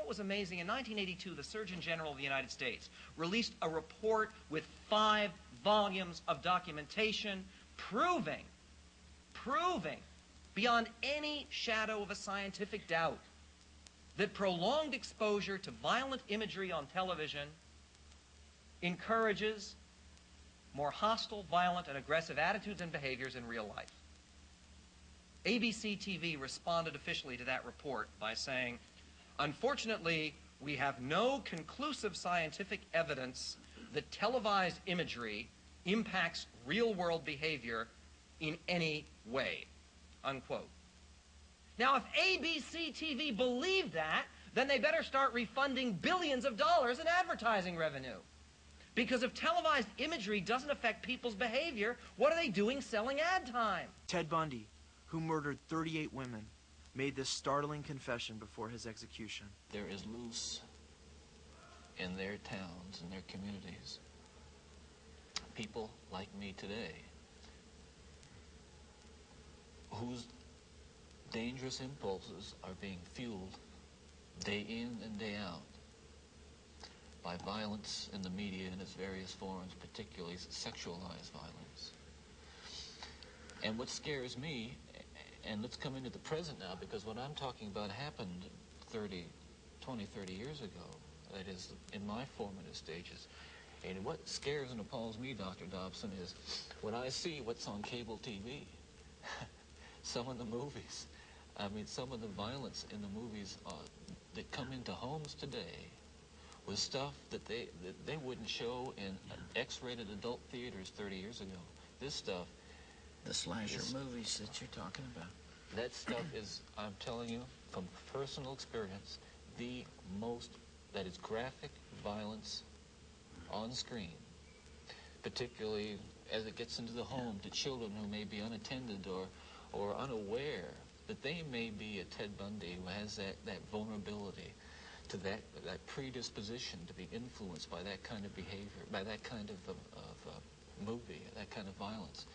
what was amazing? In 1982, the Surgeon General of the United States released a report with 5 volumes of documentation proving beyond any shadow of a scientific doubt that prolonged exposure to violent imagery on television encourages more hostile, violent, and aggressive attitudes and behaviors in real life. ABC TV responded officially to that report by saying, "Unfortunately, we have no conclusive scientific evidence that televised imagery impacts real-world behavior in any way," unquote. Now, if ABC TV believed that, then they better start refunding billions of dollars in advertising revenue. Because if televised imagery doesn't affect people's behavior, what are they doing selling ad time? Ted Bundy, who murdered 38 women, made this startling confession before his execution. There is loose in their towns and their communities people like me today whose dangerous impulses are being fueled day in and day out by violence in the media in its various forms, particularly sexualized violence. And what scares me, and let's come into the present now, because what I'm talking about happened 20, 30 years ago, that is, in my formative stages. And what scares and appalls me, Dr. Dobson, is when I see what's on cable TV, some of the movies, I mean, some of the violence in the movies that come into homes today was stuff that they wouldn't show in X-rated adult theaters 30 years ago. This stuff... The slasher movies that you're talking about. That stuff is, I'm telling you, from personal experience, the most, that is graphic violence on screen, particularly as it gets into the home to children who may be unattended or unaware that they may be a Ted Bundy who has that vulnerability to that predisposition to be influenced by that kind of behavior, by that kind of movie, that kind of violence.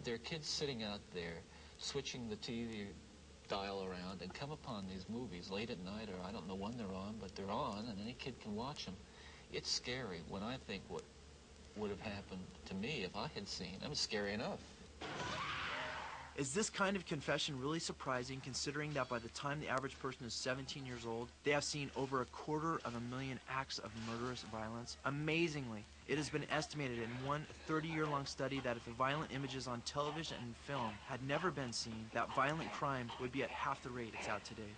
There are kids sitting out there switching the TV dial around and come upon these movies late at night, or I don't know when they're on, but they're on and any kid can watch them. It's scary when I think what would have happened to me if I had seen. I mean, it's scary enough. Is this kind of confession really surprising, considering that by the time the average person is 17 years old, they have seen over 250,000 acts of murderous violence? Amazingly, it has been estimated in one 30-year-long study that if the violent images on television and film had never been seen, that violent crime would be at half the rate it's at today.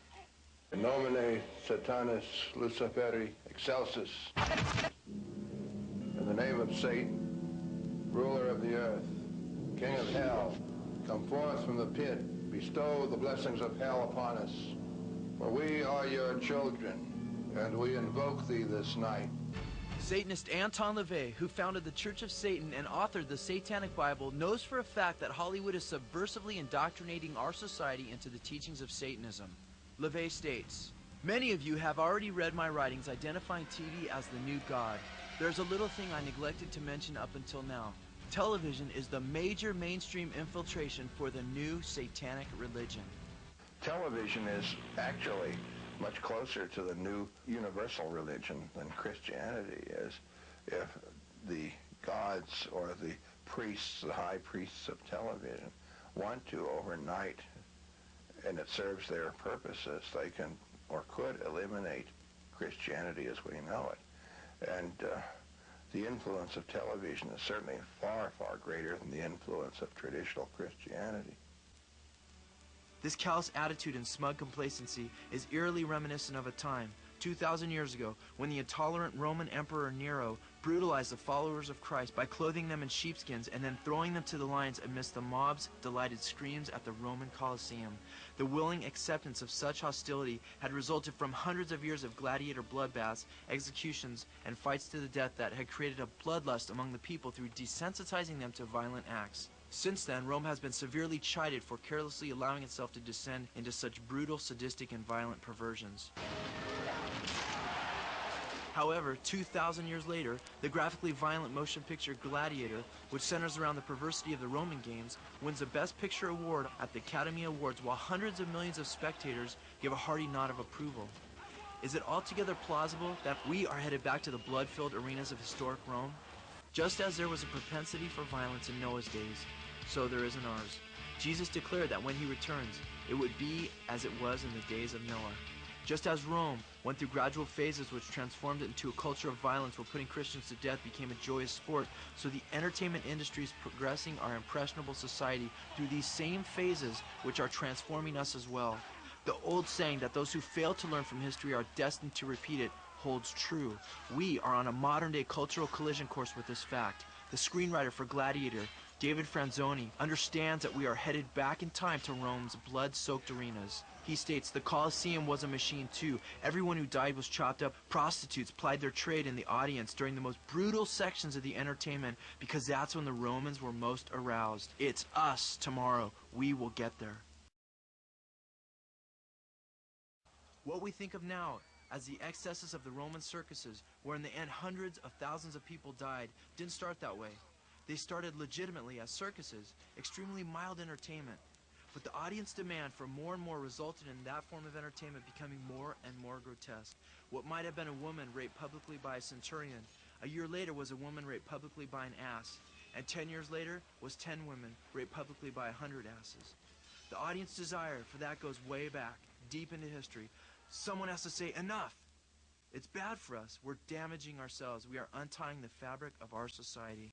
In nomine Satanis Luciferi Excelsis. In the name of Satan, ruler of the earth, king of hell, come forth from the pit, bestow the blessings of hell upon us. For we are your children, and we invoke thee this night. Satanist Anton LaVey, who founded the Church of Satan and authored the Satanic Bible, knows for a fact that Hollywood is subversively indoctrinating our society into the teachings of Satanism. LaVey states, "Many of you have already read my writings identifying TV as the new God. There's a little thing I neglected to mention up until now. Television is the major mainstream infiltration for the new satanic religion." Television is actually much closer to the new universal religion than Christianity is. If the gods or the priests, the high priests of television, want to overnight, and it serves their purposes, they can or could eliminate Christianity as we know it. And the influence of television is certainly far, far greater than the influence of traditional Christianity. This callous attitude and smug complacency is eerily reminiscent of a time, 2,000 years ago, when the intolerant Roman Emperor Nero brutalized the followers of Christ by clothing them in sheepskins and then throwing them to the lions amidst the mob's delighted screams at the Roman Colosseum. The willing acceptance of such hostility had resulted from hundreds of years of gladiator bloodbaths, executions, and fights to the death that had created a bloodlust among the people through desensitizing them to violent acts. Since then, Rome has been severely chided for carelessly allowing itself to descend into such brutal, sadistic, and violent perversions. However, 2,000 years later, the graphically violent motion picture Gladiator, which centers around the perversity of the Roman games, wins the Best Picture award at the Academy Awards, while hundreds of millions of spectators give a hearty nod of approval. Is it altogether plausible that we are headed back to the blood-filled arenas of historic Rome? Just as there was a propensity for violence in Noah's days, so there is in ours. Jesus declared that when he returns, it would be as it was in the days of Noah. Just as Rome went through gradual phases which transformed it into a culture of violence where putting Christians to death became a joyous sport, so the entertainment industry is progressing our impressionable society through these same phases which are transforming us as well. The old saying that those who fail to learn from history are destined to repeat it holds true. We are on a modern-day cultural collision course with this fact. The screenwriter for Gladiator, David Franzoni, understands that we are headed back in time to Rome's blood-soaked arenas. He states, the Colosseum was a machine too. Everyone who died was chopped up. Prostitutes plied their trade in the audience during the most brutal sections of the entertainment because that's when the Romans were most aroused. It's us tomorrow. We will get there. What we think of now as the excesses of the Roman circuses, where in the end hundreds of thousands of people died, didn't start that way. They started legitimately as circuses, extremely mild entertainment. But the audience demand for more and more resulted in that form of entertainment becoming more and more grotesque. What might have been a woman raped publicly by a centurion, a year later was a woman raped publicly by an ass, and 10 years later was 10 women raped publicly by 100 asses. The audience desire for that goes way back, deep into history. Someone has to say, enough! It's bad for us. We're damaging ourselves. We are untying the fabric of our society.